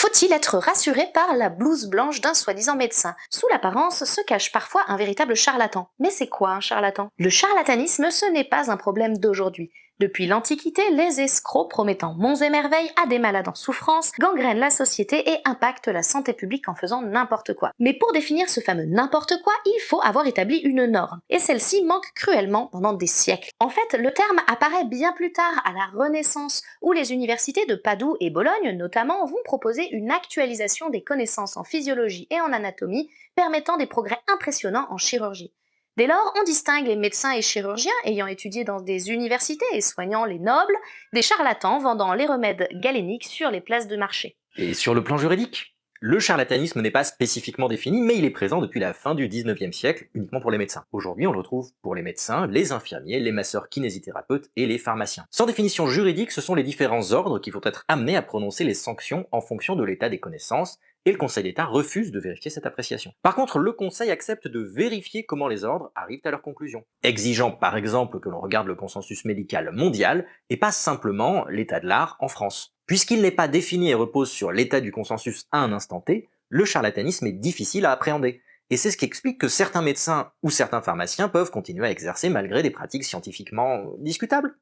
Faut-il être rassuré par la blouse blanche d'un soi-disant médecin? Sous l'apparence se cache parfois un véritable charlatan. Mais c'est quoi un charlatan? Le charlatanisme, ce n'est pas un problème d'aujourd'hui. Depuis l'Antiquité, les escrocs promettant monts et merveilles à des malades en souffrance gangrènent la société et impactent la santé publique en faisant n'importe quoi. Mais pour définir ce fameux n'importe quoi, il faut avoir établi une norme. Et celle-ci manque cruellement pendant des siècles. En fait, le terme apparaît bien plus tard, à la Renaissance, où les universités de Padoue et Bologne notamment vont proposer une actualisation des connaissances en physiologie et en anatomie, permettant des progrès impressionnants en chirurgie. Dès lors, on distingue les médecins et chirurgiens ayant étudié dans des universités et soignant les nobles, des charlatans vendant les remèdes galéniques sur les places de marché. Et sur le plan juridique, le charlatanisme n'est pas spécifiquement défini, mais il est présent depuis la fin du 19e siècle, uniquement pour les médecins. Aujourd'hui, on le retrouve pour les médecins, les infirmiers, les masseurs kinésithérapeutes et les pharmaciens. Sans définition juridique, ce sont les différents ordres qui vont être amenés à prononcer les sanctions en fonction de l'état des connaissances, et le Conseil d'État refuse de vérifier cette appréciation. Par contre, le Conseil accepte de vérifier comment les ordres arrivent à leur conclusion, exigeant par exemple que l'on regarde le consensus médical mondial et pas simplement l'état de l'art en France. Puisqu'il n'est pas défini et repose sur l'état du consensus à un instant T, le charlatanisme est difficile à appréhender. Et c'est ce qui explique que certains médecins ou certains pharmaciens peuvent continuer à exercer malgré des pratiques scientifiquement discutables.